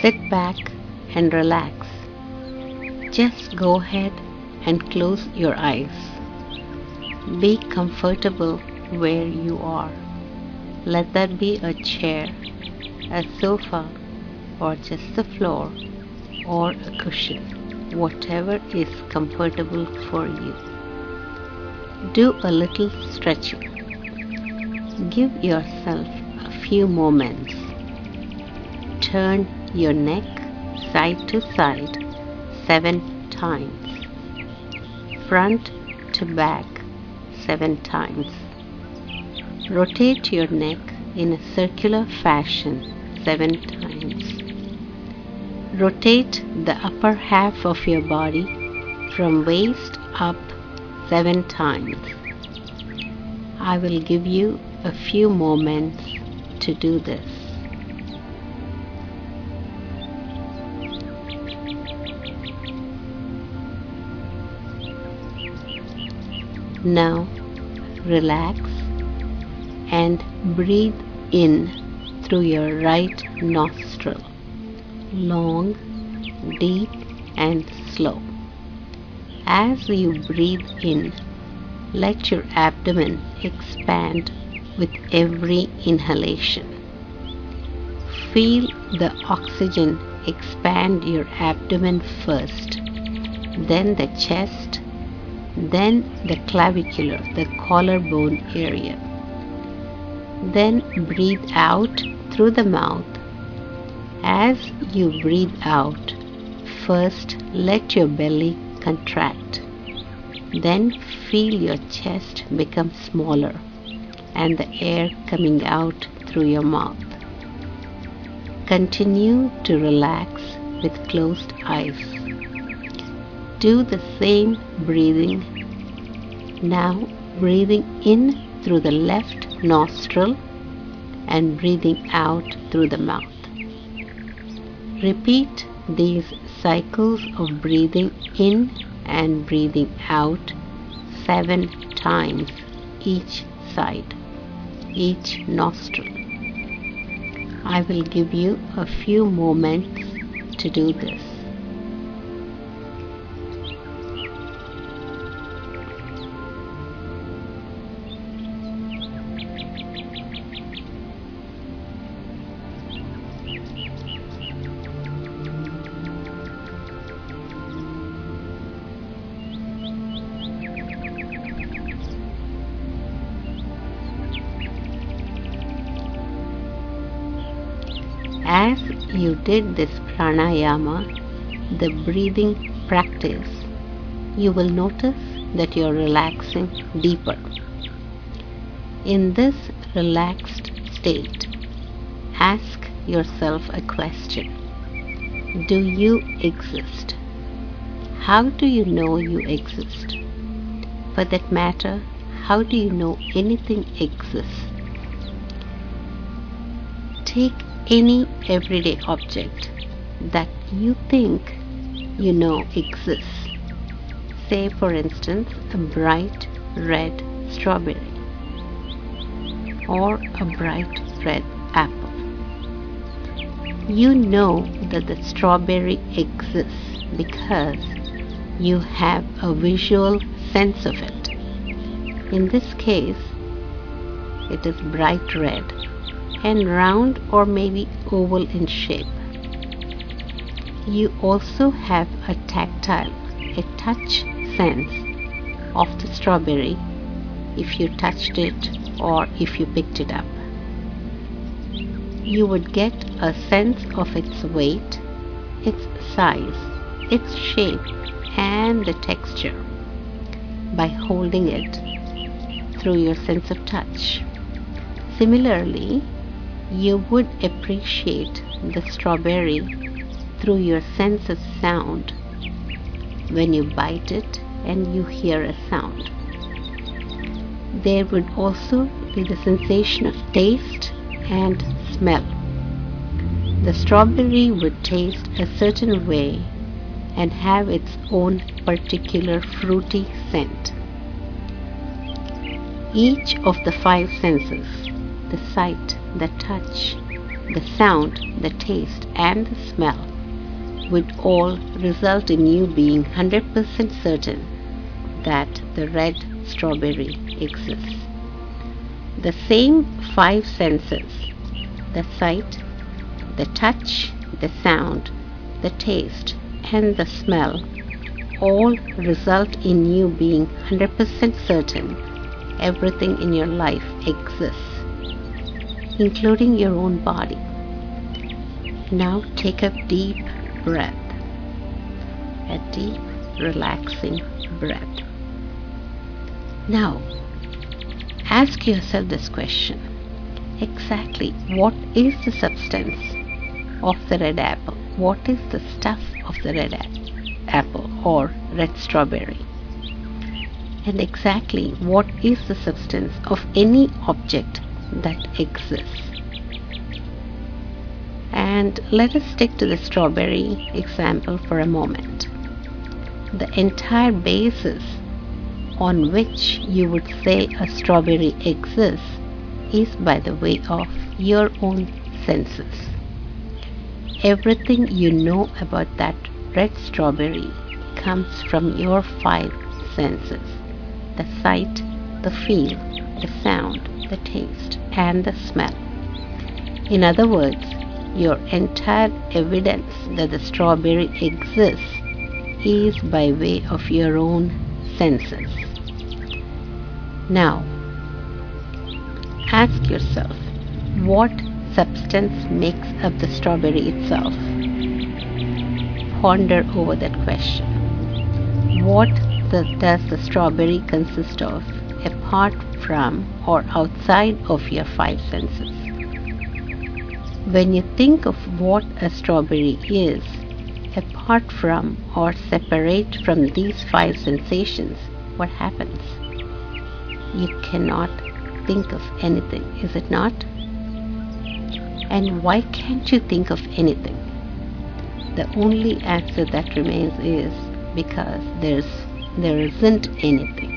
Sit back and relax. Just go ahead and close your eyes. Be comfortable where you are. Let that be a chair, a sofa, or just the floor, or a cushion, whatever is comfortable for you. Do a little stretching. Give yourself a few moments. Turn your neck side to side 7 times. Front to back 7 times. Rotate your neck in a circular fashion 7 times. Rotate the upper half of your body from waist up 7 times. I will give you a few moments to do this. Now relax and breathe in through your right nostril, long, deep and slow. As you breathe in, let your abdomen expand with every inhalation. Feel the oxygen expand your abdomen first, then the chest, then the clavicular, the collarbone area. Then breathe out through the mouth. As you breathe out, first let your belly contract. Then feel your chest become smaller and the air coming out through your mouth. Continue to relax with closed eyes. Do the same breathing. Now breathing in through the left nostril and breathing out through the mouth. Repeat these cycles of breathing in and breathing out 7 times each side, each nostril. I will give you a few moments to do this. As you did this pranayama, the breathing practice, you will notice that you are relaxing deeper. In this relaxed state, ask yourself a question. Do you exist? How do you know you exist? For that matter, how do you know anything exists? Take any everyday object that you think you know exists. Say for instance a bright red strawberry or a bright red apple. You know that the strawberry exists because you have a visual sense of it. In this case, it is bright red and round or maybe oval in shape. You also have a tactile, a touch sense of the strawberry if you touched it or if you picked it up. You would get a sense of its weight, its size, its shape and the texture by holding it through your sense of touch. Similarly, you would appreciate the strawberry through your sense of sound when you bite it and you hear a sound. There would also be the sensation of taste and smell. The strawberry would taste a certain way and have its own particular fruity scent. Each of the 5 senses, the sight, the touch, the sound, the taste, and the smell would all result in you being 100% certain that the red strawberry exists. The same five senses, the sight, the touch, the sound, the taste, and the smell, all result in you being 100% certain everything in your life exists, including your own body. Now take a deep breath, a deep, relaxing breath. Now, ask yourself this question. Exactly what is the substance of the red apple? What is the stuff of the red apple or red strawberry? And exactly what is the substance of any object that exists? And let us stick to the strawberry example for a moment. The entire basis on which you would say a strawberry exists is by the way of your own senses. Everything you know about that red strawberry comes from your five senses: the sight, the feel, the sound, the taste, and the smell. In other words, your entire evidence that the strawberry exists is by way of your own senses. Now, ask yourself, what substance makes up the strawberry itself? Ponder over that question. What does the strawberry consist of apart from or outside of your five senses? When you think of what a strawberry is, apart from or separate from these five sensations, what happens? You cannot think of anything, is it not? And why can't you think of anything? The only answer that remains is because there isn't anything.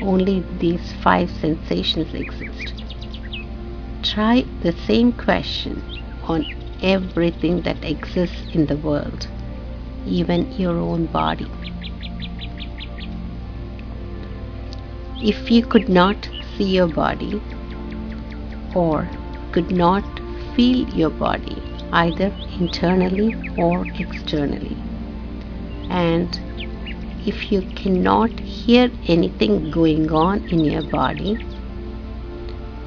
Only these five sensations exist. Try the same question on everything that exists in the world, even your own body. If you could not see your body or could not feel your body either internally or externally, and if you cannot hear anything going on in your body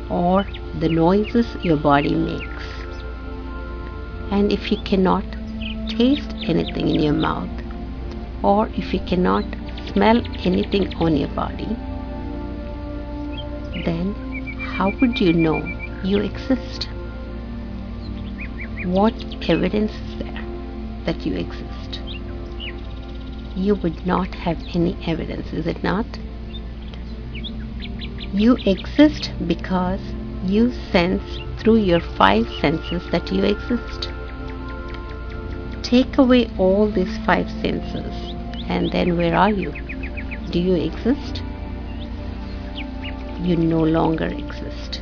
or the noises your body makes, and if you cannot taste anything in your mouth, or if you cannot smell anything on your body, then how would you know you exist? What evidence is there that you exist? You would not have any evidence, is it not? You exist because you sense through your five senses that you exist. Take away all these five senses, and then where are you? Do you exist? You no longer exist.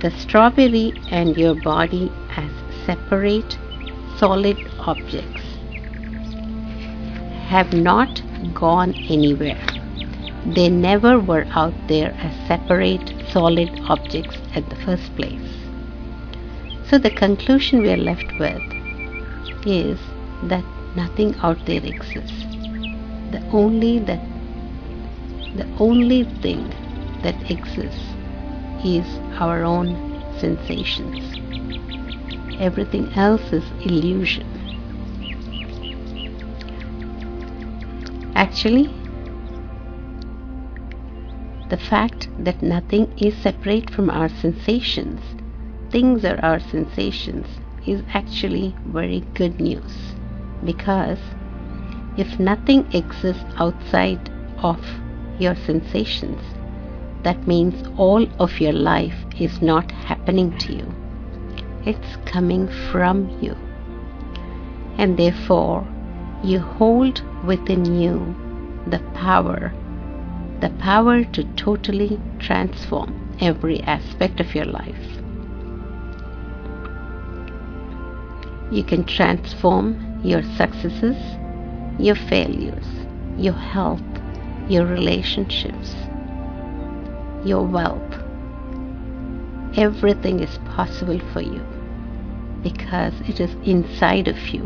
The strawberry and your body as separate solid objects have not gone anywhere. They never were out there as separate solid objects at the first place. So the conclusion we are left with is that nothing out there exists. The only thing that exists is our own sensations. Everything else is illusion. Actually, the fact that nothing is separate from our sensations, things are our sensations, is actually very good news, because if nothing exists outside of your sensations, that means all of your life is not happening to you. It's coming from you. And therefore, you hold within you the power to totally transform every aspect of your life. You can transform your successes, your failures, your health, your relationships, your wealth. Everything is possible for you because it is inside of you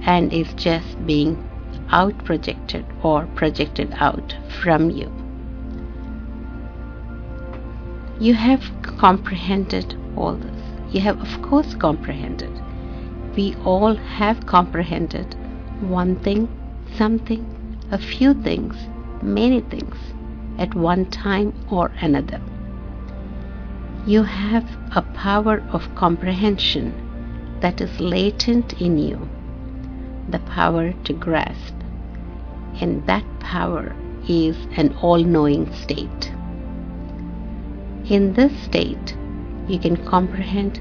and is just being out projected or projected out from you. You have comprehended all this. You have, of course, comprehended. We all have comprehended one thing, something, a few things, many things at one time or another. You have a power of comprehension that is latent in you, the power to grasp, and that power is an all-knowing state. In this state, you can comprehend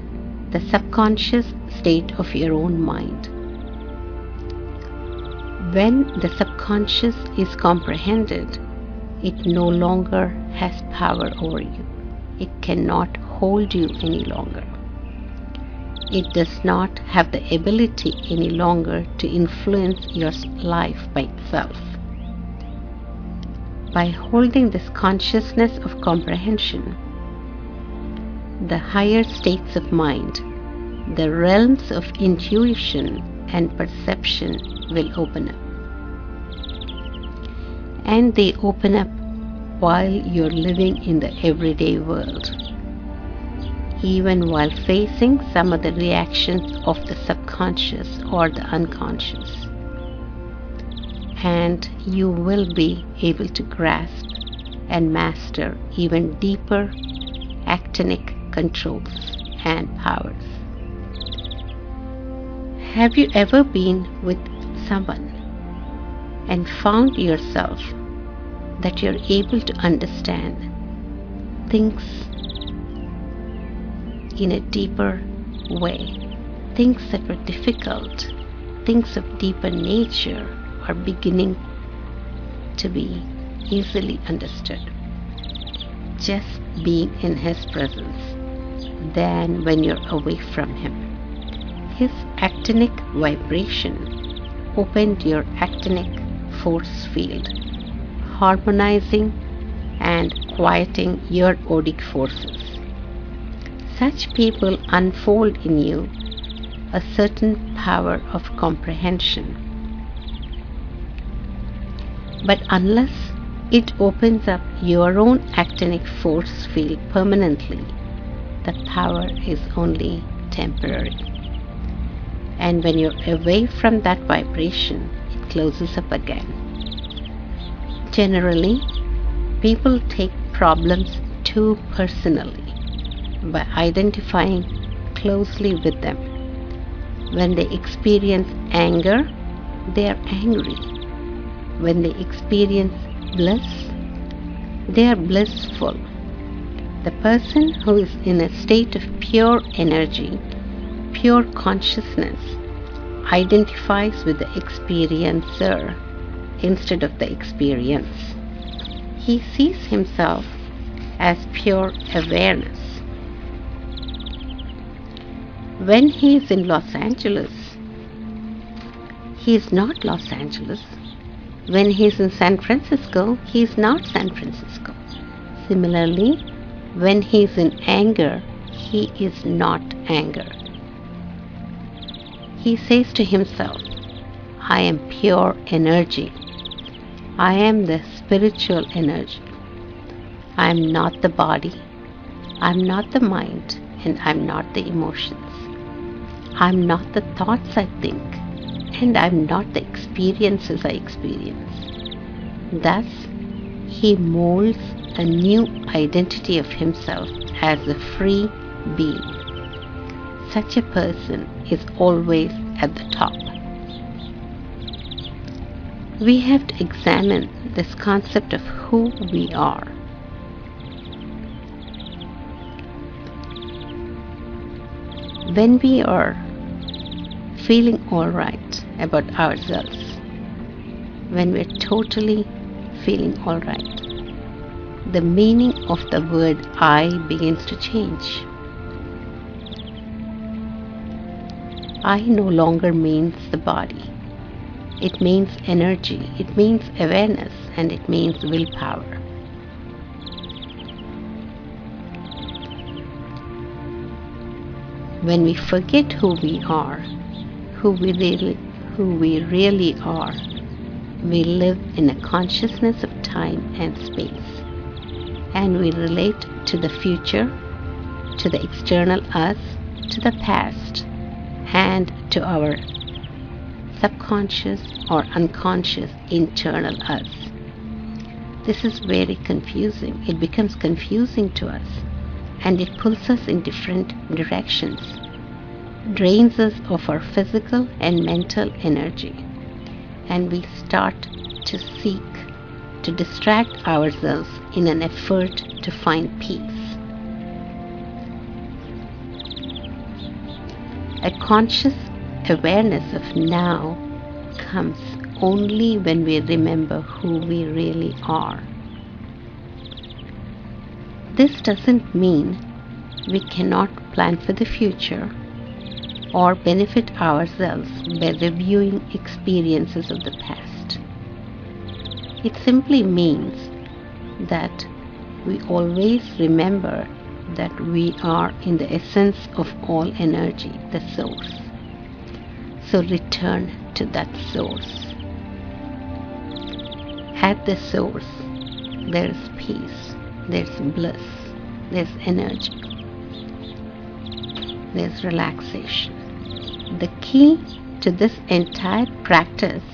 the subconscious state of your own mind. When the subconscious is comprehended, it no longer has power over you. It cannot hold you any longer. It does not have the ability any longer to influence your life by itself. By holding this consciousness of comprehension, the higher states of mind, the realms of intuition and perception will open up. And they open up while you're living in the everyday world, even while facing some of the reactions of the subconscious or the unconscious. And you will be able to grasp and master even deeper actinic controls and powers. Have you ever been with someone and found yourself that you're able to understand things in a deeper way? Things that were difficult, things of deeper nature are beginning to be easily understood just being in his presence than when you're away from him. His actinic vibration opened your actinic force field, harmonizing and quieting your odic forces. Such people unfold in you a certain power of comprehension. But unless it opens up your own actinic force field permanently, the power is only temporary. And when you're away from that vibration, it closes up again. Generally, people take problems too personally by identifying closely with them. When they experience anger, they are angry. When they experience bliss, they are blissful. The person who is in a state of pure energy, pure consciousness, identifies with the experiencer instead of the experience. He sees himself as pure awareness. When he is in Los Angeles, he is not Los Angeles. When he is in San Francisco, he is not San Francisco. Similarly, when he is in anger, he is not anger. He says to himself, I am pure energy. I am the spiritual energy. I am not the body. I am not the mind, and I am not the emotions. I am not the thoughts I think, and I am not the experiences I experience. Thus, he molds a new identity of himself as a free being. Such a person is always at the top. We have to examine this concept of who we are. When we are feeling alright about ourselves, when we're totally feeling alright, the meaning of the word I begins to change. I no longer means the body. It means energy, it means awareness, and it means willpower. When we forget who we are, who we really are, we live in a consciousness of time and space, and we relate to the future, to the external us, to the past, and to our subconscious or unconscious internal us. This is very confusing. It becomes confusing to us, and it pulls us in different directions, drains us of our physical and mental energy, and we start to seek to distract ourselves in an effort to find peace. A conscious awareness of now comes only when we remember who we really are. This doesn't mean we cannot plan for the future or benefit ourselves by reviewing experiences of the past. It simply means that we always remember that we are in the essence of all energy, the source. So return to that source. At the source, there is peace, there's bliss, there's energy, there's relaxation. The key to this entire practice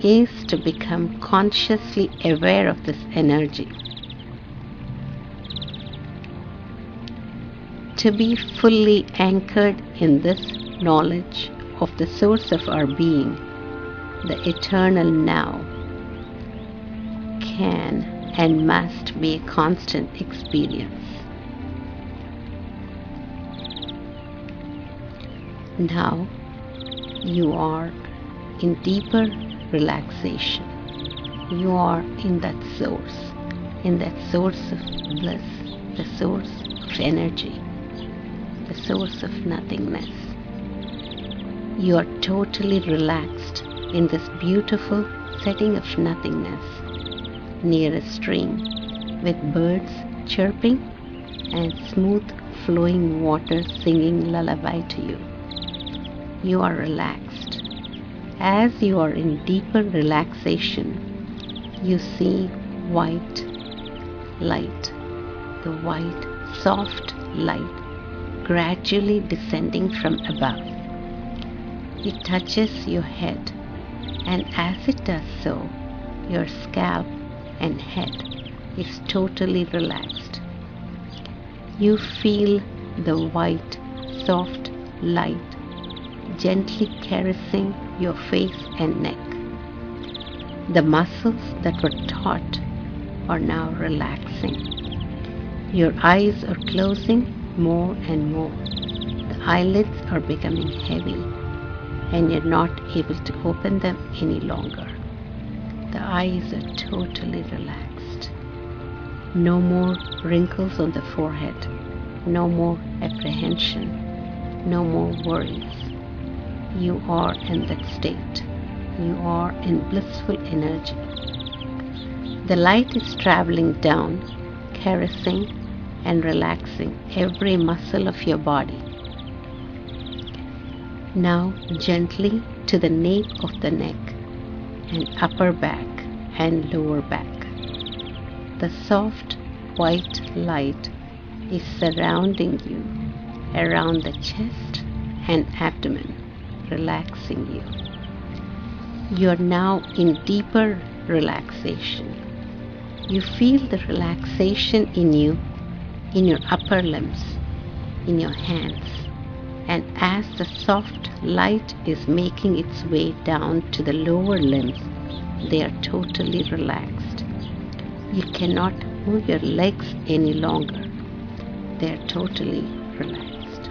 is to become consciously aware of this energy. To be fully anchored in this knowledge of the source of our being, the eternal now, can and must be a constant experience. Now you are in deeper relaxation. You are in that source of bliss, the source of energy, the source of nothingness. You are totally relaxed in this beautiful setting of nothingness, near a stream with birds chirping and smooth flowing water singing lullaby to you. You are relaxed. As you are in deeper relaxation, you see white light, the white soft light gradually descending from above. It touches your head, and as it does so, your scalp and head is totally relaxed. You feel the white soft light gently caressing your face and neck. The muscles that were taut are now relaxing. Your eyes are closing more and more. The eyelids are becoming heavy, and you're not able to open them any longer. The eyes are totally relaxed. No more wrinkles on the forehead. No more apprehension. No more worries. You are in that state. You are in blissful energy. The light is traveling down, caressing and relaxing every muscle of your body. Now gently to the nape of the neck and upper back and lower back. The soft white light is surrounding you around the chest and abdomen, relaxing you. You are now in deeper relaxation. You feel the relaxation in you, in your upper limbs, in your hands, and as the soft light is making its way down to the lower limbs, they are totally relaxed. You cannot move your legs any longer. They are totally relaxed.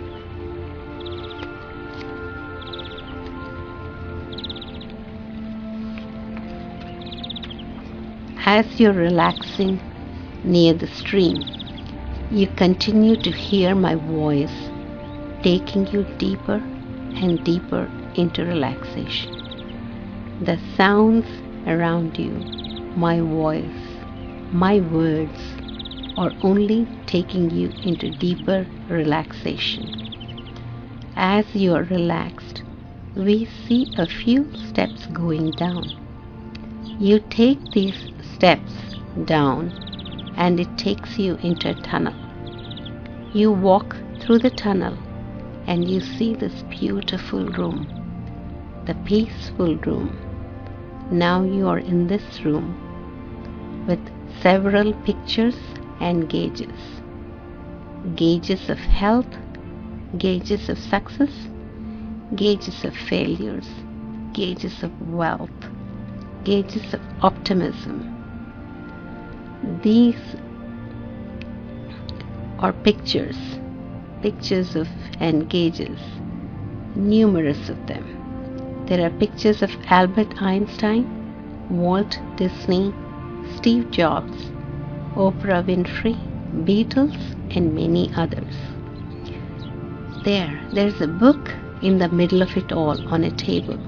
As you're relaxing near the stream, you continue to hear my voice taking you deeper and deeper into relaxation. The sounds around you, my voice, my words, are only taking you into deeper relaxation. As you are relaxed, we see a few steps going down. You take these steps down and it takes you into a tunnel. You walk through the tunnel and you see this beautiful room, the peaceful room. Now you are in this room with several pictures and gauges. Gauges of health, gauges of success, gauges of failures, gauges of wealth, gauges of optimism. These are pictures of and gauges, numerous of them. There are pictures of Albert Einstein, Walt Disney, Steve Jobs, Oprah Winfrey, Beatles, and many others. There's a book in the middle of it all on a table.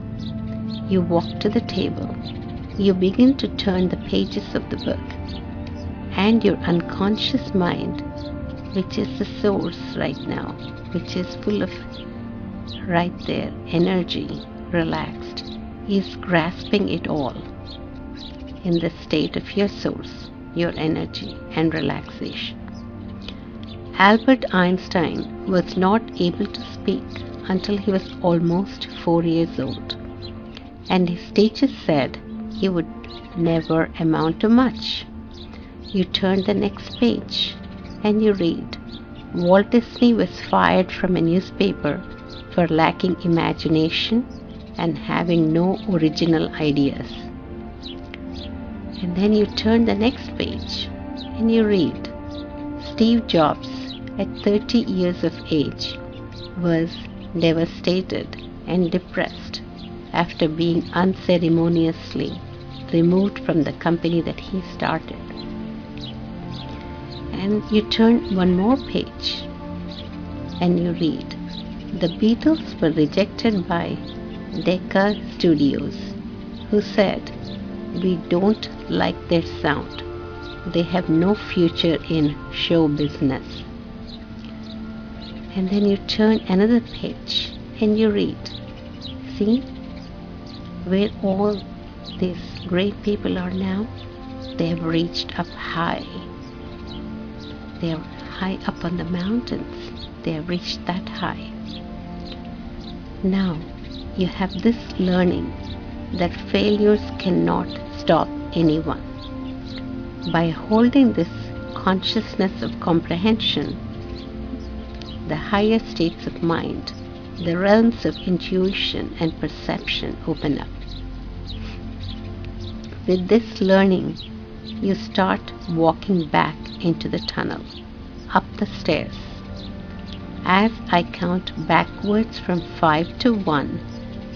You walk to the table. You begin to turn the pages of the book, and your unconscious mind, which is the source right now, which is full of right there energy, relaxed, is grasping it all in the state of your source, your energy and relaxation. Albert Einstein was not able to speak until he was almost 4 years old, and his teacher said he would never amount to much. You turn the next page and you read, Walt Disney was fired from a newspaper for lacking imagination and having no original ideas. And then you turn the next page and you read, Steve Jobs, at 30 years of age, was devastated and depressed after being unceremoniously removed from the company that he started. And you turn one more page and you read, the Beatles were rejected by Decca Studios, who said, we don't like their sound. They have no future in show business. And then you turn another page and you read, see where all these great people are now? They have reached up high. They are high up on the mountains. They have reached that high. Now you have this learning that failures cannot stop anyone. By holding this consciousness of comprehension, the higher states of mind, the realms of intuition and perception open up. With this learning, you start walking back into the tunnel, up the stairs. As I count backwards from 5 to 1,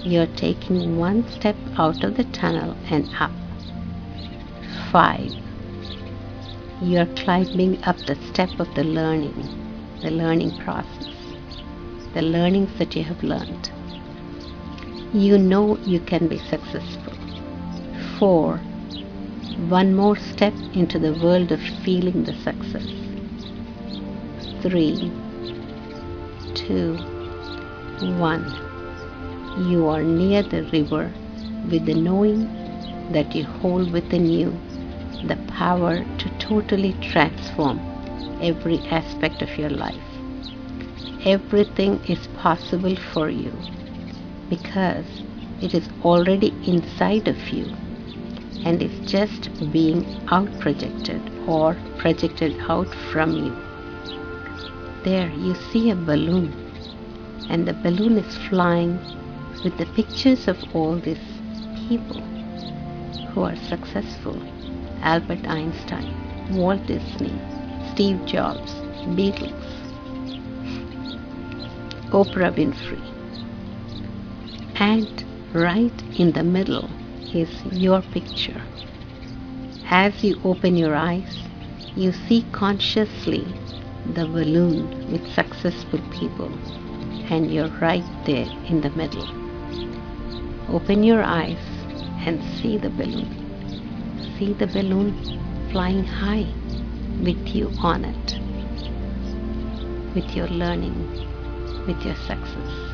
you are taking one step out of the tunnel and up. 5. You are climbing up the step of the learning process, the learnings that you have learned. You know you can be successful. 4. One more step into the world of feeling the success. 3, 2, 1. You are near the river with the knowing that you hold within you the power to totally transform every aspect of your life. Everything is possible for you because it is already inside of you and is just being out projected or projected out from you. There you see a balloon, and the balloon is flying with the pictures of all these people who are successful. Albert Einstein, Walt Disney, Steve Jobs, Beatles, Oprah Winfrey. And right in the middle is your picture. As you open your eyes, you see consciously the balloon with successful people, and you're right there in the middle. Open your eyes and see the balloon. See the balloon flying high with you on it, with your learning, with your success.